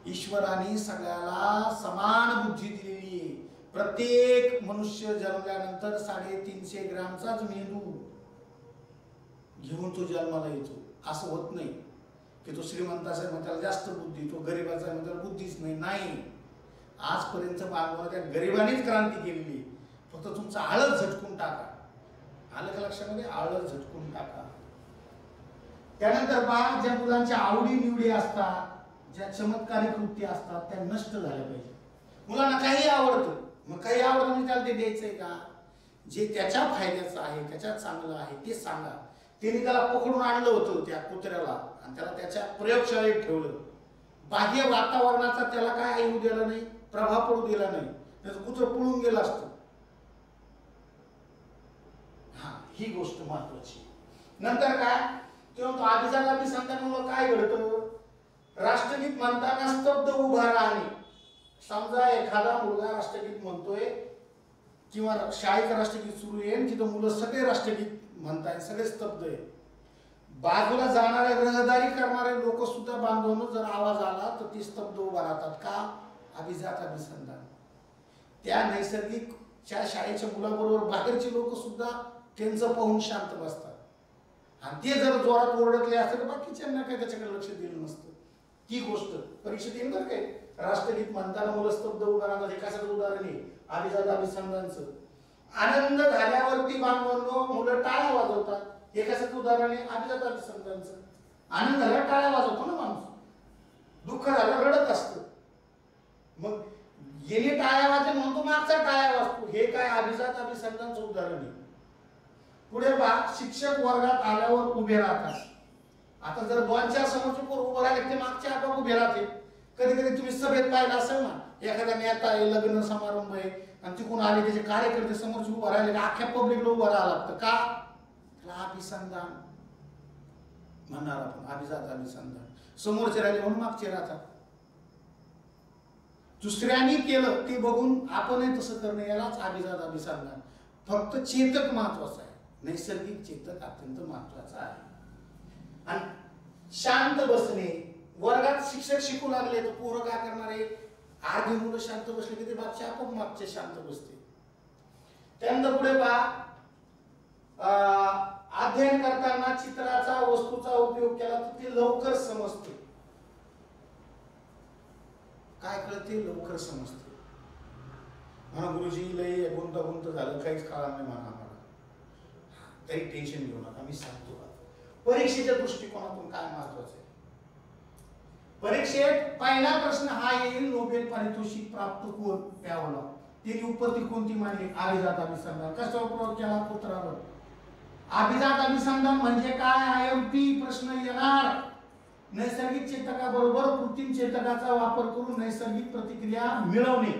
A: ईश्वराने सगळ्याला समान बुद्धी दिलेली आहे. प्रत्येक मनुष्य जन्मल्यानंतर 350 ग्रामचाच मेंदू घेऊन तो जन्माला येतो. असं होत नाही की तो श्रीमंत असेल मग त्याला जास्त बुद्धी, तो गरीबाचा आहे मग त्याला बुद्धीच नाही. नाही, आजपर्यंत बांधवाला त्या गरिबांनीच क्रांती केलेली. फक्त तुमचा आळस झटकून टाका. आलं का लक्षामध्ये? आळस झटकून टाका. त्यानंतर पहा, ज्या मुलांच्या आवडी निवडी असतात, ज्या चमत्कारी कृती असतात, त्या नष्ट झाल्या पाहिजे. मुलांना काही आवडतं, मग काही आवडतं म्हणजे त्याला ते द्यायचंय का? जे त्याच्या फायद्याचं आहे, त्याच्या चांगलं आहे ते सांगा. त्यांनी त्याला पकडून आणलं होतं त्या कुत्र्याला आणि त्याला त्याच्या प्रयोगशाळेत ठेवलं. बाह्य वातावरणाचा त्याला काय येऊ दिला नाही, प्रभाव पडू दिला नाही, त्याचं कुत्र पळून गेलं असतं. हा, ही गोष्ट महत्वाची. नंतर काय, तेव्हा अभिजात अभिसंधानामुळे काय घडतं? राष्ट्रगीत म्हणताना स्तब्ध उभा राहणे. समजा एखादा मुलगा राष्ट्रगीत म्हणतोय किंवा शाळेचं राष्ट्रगीत सुरू आहे, तिथं मुलं सगळे राष्ट्रगीत म्हणताय, सगळे स्तब्ध आहे. बाजूला जाणारे रहदारी करणारे लोक सुद्धा बांधवून जर आवाज आला तर ते स्तब्ध उभा राहतात. का? अभिजात अभिसंधान. त्या नैसर्गिकच्या शाळेच्या मुलाबरोबर बाहेरचे लोक सुद्धा त्यांचं पाहून शांत बसतात. आणि ते जर जोरात ओरडले असते तर बाकीच्यांना काही त्याच्याकडे लक्ष दिलं नसतं. ती गोष्ट परीक्षेत येईल बरं काय. राष्ट्रगीत म्हणताना मुलं स्तब्ध उभा राहतात. एकाचं उदाहरण आहे अभिजात अभिसंधानचं. आनंद झाल्यावरती बांधवांनो मुलं टाळ्या वाजवतात. एकाचं उदाहरण आहे अभिजात अभिसंधानचं. आनंद झाल्यावर टाळ्या वाजवतो ना माणूस, दुःख झाल्यावर रडत असतं. मग येणे टाळ्या वाजते म्हणतो, मागचा टाळ्या वाजतो. हे काय? अभिजात अभिसंधानचं उदाहरण आहे. पुढे पहा, शिक्षक वर्गात आल्यावर उभे राहतात. आता जर 2-4 समोरचे पोर उभे राहिले ते मागचे आपोआप उभे राहते. कधी कधी तुम्ही सभेत पाहिलं असेल ना, एखादा नेता आहे, लग्न समारंभ आहे आणि तिकडून आले त्याचे कार्यकर्ते समोरचे उभे राहिले, अख्ख्या पब्लिकला उभं राहावं लागतं. का? अभिसंधान म्हणणार आपण, अभिजात अभिसंधान. समोरचे राहिले म्हणून मागचे राहतात. दुसऱ्यांनी केलं ते बघून आपणही तसं करणं, यालाच अभिजात अभिसंधान. फक्त चेतक महत्वाचा आहे, नैसर्गिक चेतक अत्यंत महत्वाचा आहे. आणि शांत बसणे. वर्गात शिक्षक शिकू लागले तर पोरं काय करणार आहे? अर्धी मुलं शांत बसले की ते मागचे आपोआप मागचे शांत बसते. त्यानंतर पुढे पहा, अध्ययन करताना चित्राचा वस्तूचा उपयोग केला तर ते लवकर समजते. काय कळते? लवकर समजते. म्हणा गुरुजी लय गुंतागुंत झालं, काहीच कळणार नाही म्हणा आम्हाला, काही टेन्शन घेऊ नका, मी सांगतो. परीक्षेच्या दृष्टिकोनातून काय महत्वाचं आहे? परीक्षेत पहिला प्रश्न हा येईल, नोबेल पारितोषिक प्राप्त कोण? पॅवलॉव. त्याची उत्पत्ती कोणती मानली? अभिजात अभिसंधान. कशावर प्रयोग केला? कुत्रावर. अभिजात अभिसंधान म्हणजे काय? IMP प्रश्न येणार. नैसर्गिक चेतकाबरोबर कृत्रिम चेतकाचा वापर करून नैसर्गिक प्रतिक्रिया मिळवणे.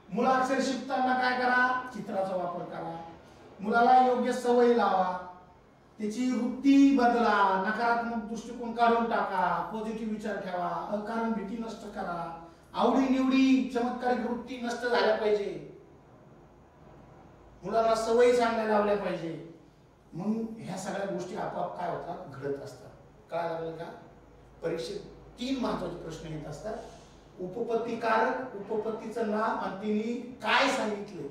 A: मुलाक्षर शिकताना काय करा? चित्राचा वापर करा. मुलाला योग्य सवय लावा, त्याची वृत्ती बदला, नकारात्मक दृष्टिकोन काढून टाका, पॉझिटिव्ह विचार ठेवा, अकारण भीती नष्ट करा, आवडी निवडी चमत्कारिक वृत्ती नष्ट झाल्या पाहिजे, मुलाला सवयी चांगल्या लावल्या पाहिजे. मग ह्या सगळ्या गोष्टी आपोआप काय होतात? घडत असतात. काय लागलं का? परीक्षेत 3 महत्वाचे प्रश्न येत असतात. उपपत्तीकारक, उपपत्तीचं नाव आणि तिने काय सांगितले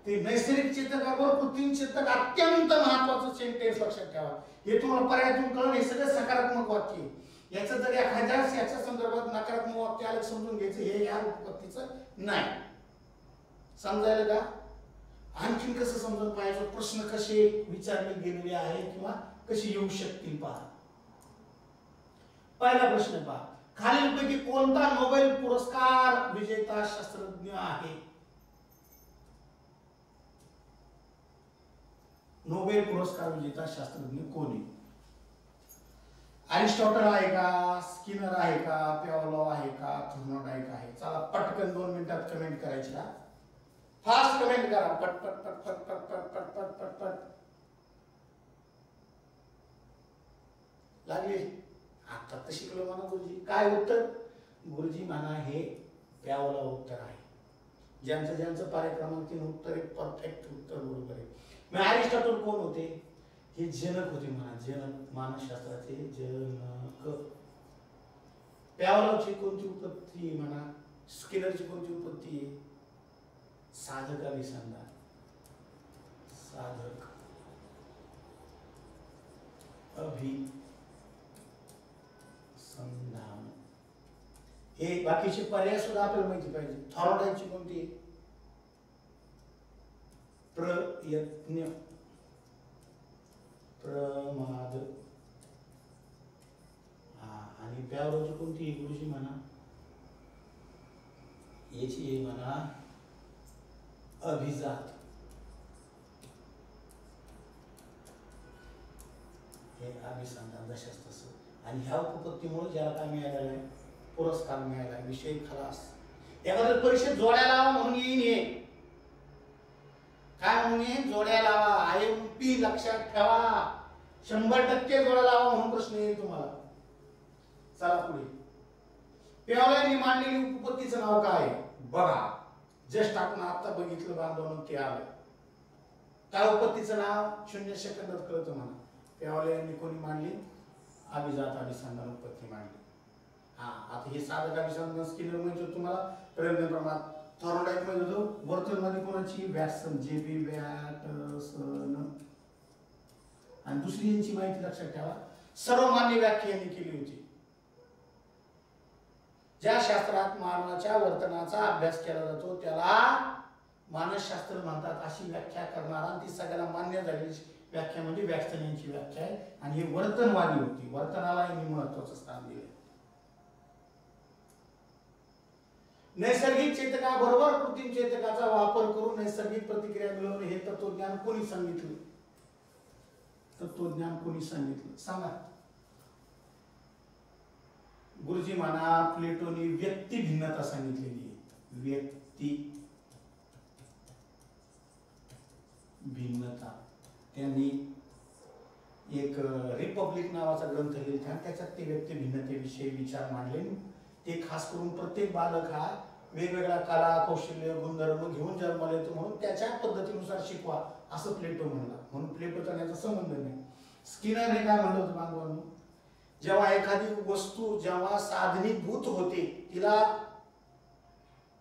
A: ते. नैसर्गिक चेतकावर कृत्रिम चेतक अत्यंत महत्वाचं सेंटेन्स लक्षात ठेवा. हे तुम्हाला पर्यायातून कळलं. हे सगळं सकारात्मक वाक्य. याचं जर एखाद्या याच्या संदर्भात नकारात्मक वाक्य आलं समजून घ्यायचं, हे या उपपत्तीचं नाही. समजायला का? आणखीन कसं समजून पाहिजे? प्रश्न कसे विचारले गेलेले आहे किंवा कसे येऊ शकतील पहा. पहिला प्रश्न पहा, खालीलपैकी कोणता नोबेल पुरस्कार विजेता शास्त्रज्ञ आहे? नोबेल पुरस्कार विजेता शास्त्रज्ञ कोण आहे? अरिस्टॉटल आहे का? स्किनर आहे का? पॅवलॉव आहे का? थॉर्नडाईक आहे? चला पटकन 2 मिनिटात कमेंट करायची. का फास्ट कमेंट करा, पट पट पट पट पट पट पट पट पट पट. लागली आता तर शिकलो म्हणा गुरुजी. काय उत्तर? गुरुजी म्हणा हे पॅवलॉव उत्तर आहे. ज्यांचं ज्यांचं कार्यक्रमात 3 उत्तर एक परफेक्ट उत्तर बरोबर आहे. मग अरिस्टॉटल कोण होते? हे जनक होते म्हणा, जनक, मानसशास्त्राचे जनक. पॅवलॉवची कोणती उत्पत्ती म्हणा? स्किनरची कोणती उत्पत्ती आहे? साधक अभिसंधान. साधक अभिसंधान. संधान. हे बाकीचे पर्याय सुद्धा आपल्याला माहिती पाहिजे. थॉर्नडाईकची कोणती? प्रयत्न, प्रमाद. आणि प्यावरची कोणती गुरुजी म्हणा? याची म्हणा अभिजात. हे अभिसंधान जशाच तसं. आणि ह्या उपपत्तीमुळे ज्याला काय मिळालेलं आहे? पुरस्कार मिळाला, विषय खलास. एखाद्या परीक्षेत जोड्या लावा म्हणून येईन हे. काय म्हणून येईन? जोड्या लावा. IMP लक्षात ठेवा. 100% जोड्या लावा म्हणून प्रश्न येईल तुम्हाला. चला पुढे. प्यावल्याने मांडलेली उपपत्तीचं नाव काय? बघा, जस्ट आपण आता बघितलं बांधवून ते आलं. काय उपपत्तीचं नाव? 0 सेकंदात कळतं म्हणा. प्यावल्याने कोणी मांडली? अभिजात अभिसंधान उपपत्ती मांडली. आता हे साधक अभिसंधान स्किनर म्हणजे तुम्हाला प्रयत्न प्रमाण. थॉर्नडाईक मध्ये होतो वर्तन मध्ये कोणाची? Watson, JB Watson. आणि दुसरी यांची माहिती लक्षात ठेवा. सर्वमान्य व्याख्या यांनी केली होती. ज्या शास्त्रात मानवाच्या वर्तनाचा अभ्यास केला जातो त्याला मानसशास्त्र म्हणतात. अशी व्याख्या करणारा ती सगळ्याला मान्य झालेली व्याख्या म्हणजे वॅटसन यांची व्याख्या आहे. आणि हे वर्तनवादी होती. वर्तनाला यांनी महत्वाचं स्थान दिले. नैसर्गिक चेतकाबरोबर कृत्रिम चेतकाचा वापर करून नैसर्गिक प्रतिक्रिया मिळवणे हे तत्वज्ञान कोणी सांगितलं? तत्वज्ञान कोणी सांगितलं? सांगा गुरुजी म्हणा. प्लेटोनी व्यक्ती भिन्नता सांगितलेली आहे. व्यक्ती भिन्नता. त्यांनी एक रिपब्लिक नावाचा ग्रंथ लिहिला. त्याच्यात ते व्यक्ती भिन्नतेविषयी विचार मांडले. ते खास करून प्रत्येक बालक हा वेगवेगळ्या कला कौशल्य गुणधर्म घेऊन जन्माला येतो म्हणून त्याच्या पद्धतीनुसार शिकवा असं प्लेटो म्हणला. म्हणून प्लेटोचा याचा संबंध नाही. स्किनर हे काय म्हणलं होतं बांधवांनो? जेव्हा एखादी वस्तू जेव्हा साधनीभूत होते तिला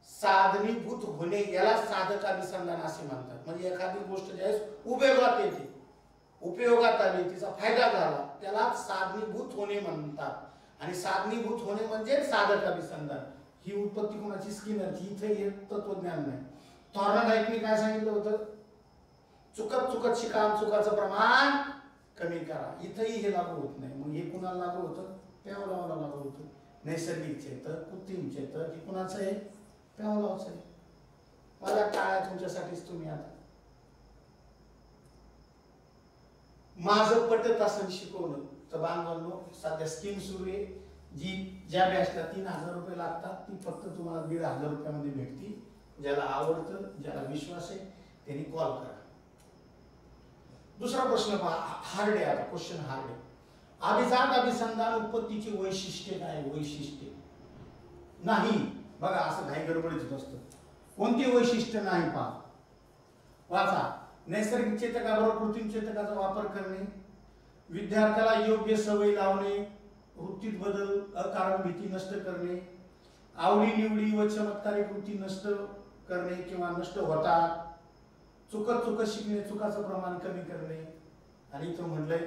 A: साधनीभूत होणे याला साधक अभिसंधान असे म्हणतात. म्हणजे एखादी गोष्ट ज्यावेळेस उपयोगात आली तिचा फायदा झाला त्याला साधनीभूत होणे म्हणतात. आणि साधनीभूत होणे म्हणजे साधक अभिसंधान. ही उत्पत्ती कोणाची? स्किनरची. इथे हे तत्वज्ञान नाही. थॉर्नडाईकने काय सांगितलं होतं? चुकत चुकत शिका, चुकाचं प्रमाण कमी करा. इथेही हे लागू होत नाही. मग हे कुणाला लागू होतं? प्यावलावाला लागू होतं. नैसर्गिक चेतक, कृत्रिम चेतक हे कुणाचं आहे? प्यावलावाचं आहे. मला काय तुमच्यासाठीच तुम्ही आता माझं पटत असं शिकवलं तर बांधवांनो सध्या स्कीम सुरू आहे. ज्या बॅचला 3000 रुपये लागतात ती फक्त तुम्हाला 1500 रुपयामध्ये भेटती. ज्याला आवडतं, ज्याला विश्वास आहे त्यांनी कॉल करा. दुसरा प्रश्न पहा. हार्ड आहे. आता क्वेश्चन हार्ड आहे. अभिजात अभिसंधान उत्पत्तीची वैशिष्ट्ये काय? वैशिष्ट्ये नाही. बघा असं घाई गडबडीत असतं. कोणती वैशिष्ट्य नाही पहा. वाचा. नैसर्गिक चेतकाबरोबर कृत्रिम चेतकाचा वापर करणे, विद्यार्थ्याला योग्य सवय लावणे, वृत्तीत बदल अकारण भीती नष्ट करणे, आवडी निवडी व चमत्कारिक वृत्ती नष्ट करणे किंवा नष्ट होतात, चुकत चुकत शिकणे, चुकाचं प्रमाण कमी करणे. आणि इथं म्हणलंय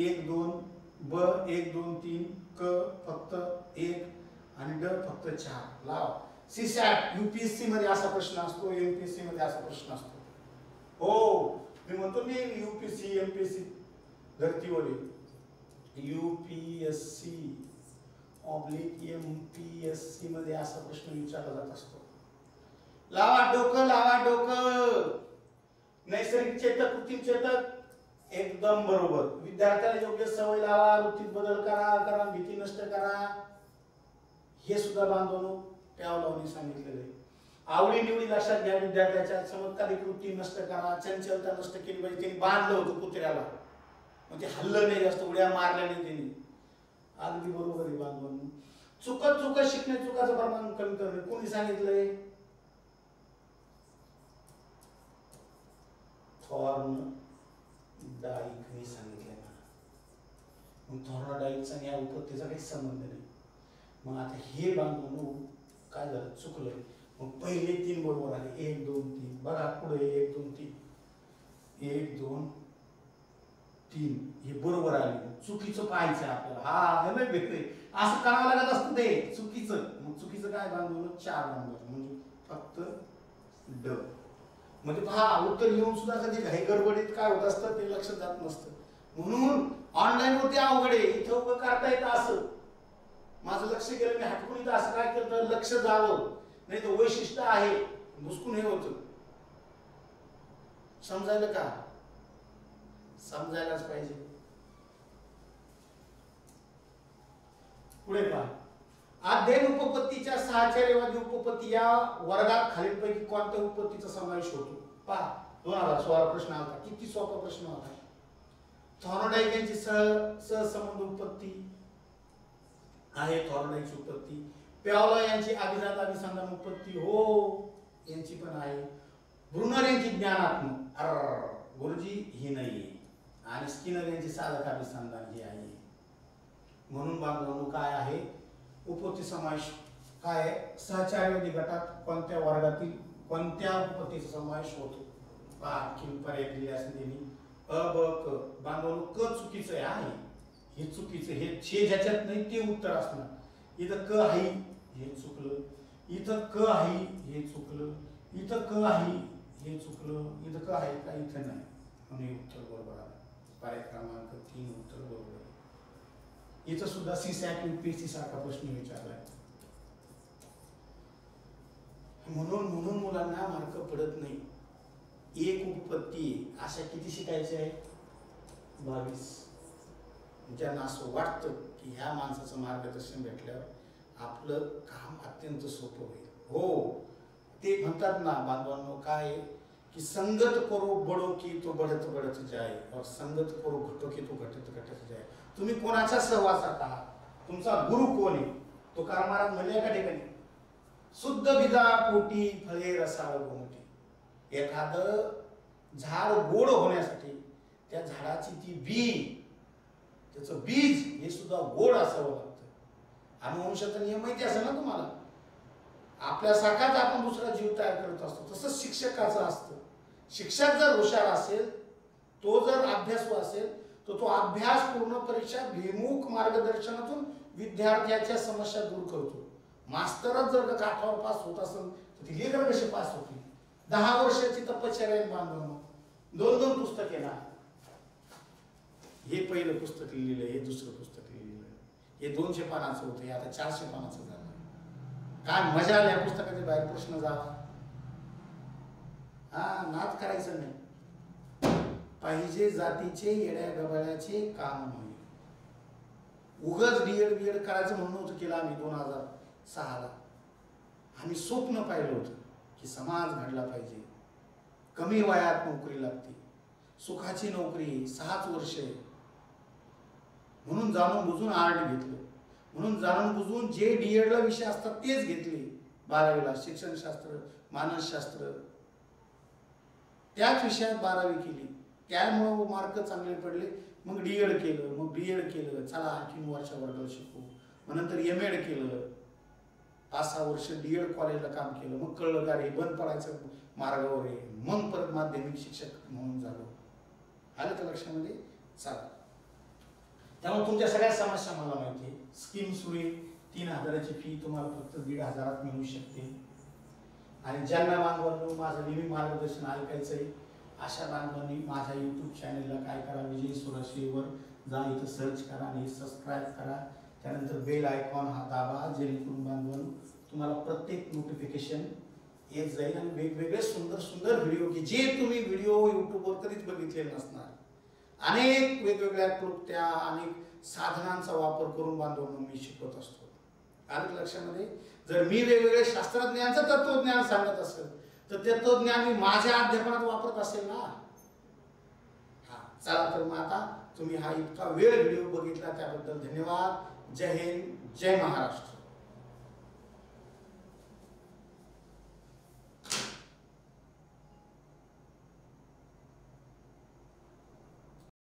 A: 1 2 ब 1 2 3 क फक्त 1 आणि ड फक्त 4 लाव. सीसॅट UPSC मध्ये असा प्रश्न असतो, MPSC मध्ये असा प्रश्न असतो. हो मी म्हणतो मी UPSC MPSC धर्तीवर UPSC MPSC मध्ये असा प्रश्न विचारला जात असतो. लावा डोकं, लावा डोकं. नैसर्गिक चेतक कृत्रिम चेतक एकदम बरोबर. विद्यार्थ्याला योग्य सवय लावा, वृत्तीत बदल करा, भीती नष्ट करा. हे सुद्धा बांधवनो प्यावलावनी सांगितलेलं आहे. आवडी निवडी लक्षात घ्या विद्यार्थ्याच्या. चमत्कारिक वृत्ती नष्ट करा, चंचलता नष्ट केली पाहिजे. त्यांनी बांधलं होतं कुत्र्याला मग ते हल्लं नाही, जास्त उड्या मारल्या नाही त्यांनी. अगदी बरोबर आहे बांधवांनो. चुकत चुकत शिकणे, चुकाचं प्रमाण कमी करणे कोणी सांगितलंय? थॉर्नडाईकने सांगितलंय मला. मग थॉर्नडाईकचा आणि या उत्पत्तीचा काही संबंध नाही. मग आता हे बांधवांनो काय झालं? चुकलं. मग पहिले 3 बरोबर आले. 1 2 3 बघा पुढे 1 2 3 1 2 3 हे बरोबर आले, चुकीचं पाहायचं आपल्याला. हा हे नाही भेटते असं करावं लागत असतं ते चुकीचं. मग चुकीचं काय बांधवलं 4 नंबर म्हणजे फक्त ड. म्हणजे पहा उत्तर येऊन सुद्धा कधी घाई गडबडीत काय होत असतं ते लक्षात जात नसतं. म्हणून ऑनलाईन वरती अवघड आहे. इथं उभं करता येतं असं. माझं लक्ष गेलं मी हटकून इथं असं काय केलं तर लक्ष जावं, नाही तर वैशिष्ट्य आहे भुसकून हे होतं. समजायला का? समजायलाच पाहिजे. पुढे पहा. अध्ययन उपपत्तीच्या साहचर्यवादी उपपत्ती या वर्गात खालीलपैकी कोणत्या उपपत्तीचा समावेश होतो? पहा 2016 प्रश्न आला. किती सोपा प्रश्न होता. थॉर्नडाईक यांची सहसंबंध उपपत्ती आहे. थॉर्नडाईकची उपपत्ती. प्यावला यांची अभिजात अभिसंधान उपपत्ती हो यांची पण आहे. ब्रुनर यांची ज्ञानात्मक गुरुजी ही नाहीये. आणि स्किनर यांची साधक अभिसंधान ही आहे. म्हणून बांधवांनो काय आहे उपपत्ती समावेश काय आहे? सहचार्यवादी गटात कोणत्या वर्गातील कोणत्या उपपत्तीचा समावेश होतो? आणखी पर्याय दिले असेल त्यांनी अ ब क. बांधवांनो क चुकीचं आहे. हे चुकीचं. हे ज्याच्यात नाही ते उत्तर असणार. इथं क आहे हे चुकलं, इथं क आहे हे चुकलं, इथं क आहे हे चुकलं, इथं क आहे का इथं नाही म्हणून हे उत्तर बरोबर आलं. पर्याय क्रमांक 3 उत्तर बरोबर आहे. इथं सुद्धा सीसॅट यूपीएससी सारखा प्रश्न विचारलाय. म्हणून मुलांना मार्क पडत नाही. एक उपपत्ती अशा किती शिकायचे आहे? 22. ज्यांना असं वाटतं की ह्या माणसाचं मार्गदर्शन भेटल्यावर आपलं काम अत्यंत सोपं होईल. हो ते म्हणतात ना बांधवांनो काय कि संगत करो बडो की तो बढ़त बढ़त जाए और संगत करो घटो की तो घटत घटत जाए. तुम्ही कोणाच्या सहवासात आहात? तुमचा गुरु कोण आहे? तुकाराम महाराज म्हणले एका ठिकाणी शुद्ध बीजा पोटी फळे रसाळ गोमटी. एखादं झाड गोड होण्यासाठी त्या झाडाची ती बी त्याचं बीज हे सुद्धा गोड असावं लागतं. अनुवंशाचा नियम माहिती असेल ना तुम्हाला. आपल्यासारखाच आपण दुसरा जीव तयार करत असतो तसंच शिक्षकाचं असतं. शिक्षक जर हुशार असेल, तो जर अभ्यासू असेल तर तो अभ्यास पूर्ण परीक्षा भिमुख मार्गदर्शनातून विद्यार्थ्याच्या समस्या दूर करतो. मास्तरच जर काठावर पास होत असेल तर ती लेकर कशी पास होती? 10 वर्षाची तपश्चर्या बांधवणं, 2 पुस्तके ना. हे पहिलं पुस्तक लिहिलं, हे दुसरं पुस्तक लिहिलं, हे 200 पानाचं होतं, हे आता 400 पानाचं झालं. काय मजा आली या पुस्तकाच्या बाहेर प्रश्न जावा. हा नाद करायचं नाही. पाहिजे जातीचे येड्या गबाळ्याचे काम नाही. उगाच डीएड बीएड करायचं म्हणून होतं केलं आम्ही 2006ला. आम्ही स्वप्न पाहिलं होतं की समाज घडला पाहिजे. कमी वयात नोकरी लागते, सुखाची नोकरी 6च वर्ष आहे. म्हणून जाणून बुजून आर्ट घेतलं. म्हणून जाणून बुजून जे डीएडला विषय असतात तेच घेतले. 12वीला शिक्षणशास्त्र मानसशास्त्र त्याच विषयात 12वी केली. त्यामुळे मार्क चांगले पडले. मग डीएड केलं, मग बीएड केलं. चला आणखीन वर्षा वर्गाला शिकू. मग नंतर एमएड केलं. 5-6 वर्ष डीएड कॉलेजला काम केलं. मग कळलं का रे बंद पडायचं मार्गावर आहे. मग परत माध्यमिक शिक्षक म्हणून झालो. आलं तर लक्षामध्ये? चला त्यामुळे तुमच्या सगळ्या समस्या मला माहिती आहे. स्कीम सुरू आहे. 3000ची फी तुम्हाला फक्त 1500 मिळू शकते. आणि ज्यांना बांधवांनो माझं नेहमी मार्गदर्शन ऐकायचं आहे अशा बांधवांनी माझ्या यूट्यूब चॅनलला काय करा, विजय सुराशीवर जा, इथं सर्च करा आणि सबस्क्राईब करा. त्यानंतर बेल आयकॉन हा दाबा, जेणेकरून बांधवांनो तुम्हाला प्रत्येक नोटिफिकेशन येत जाईल. आणि वेगवेगळे सुंदर सुंदर व्हिडिओ की जे तुम्ही व्हिडिओ यूट्यूबवर कधीच बघितले नसणार. अनेक वेगवेगळ्या क्लुप्त्या अनेक साधनांचा वापर करून बांधवांनो मी शिकवत असतो. आलं लक्षामध्ये? जर मी वेगवेगळे शास्त्रज्ञांचं तत्वज्ञान सांगत असेल तर तत्वज्ञान मी माझ्या अध्यापनात वापरत असेल ना. हा चला तर मग आता तुम्ही हा इतका वेळ व्हिडिओ बघितला त्याबद्दल धन्यवाद. जय हिंद, जय महाराष्ट्र.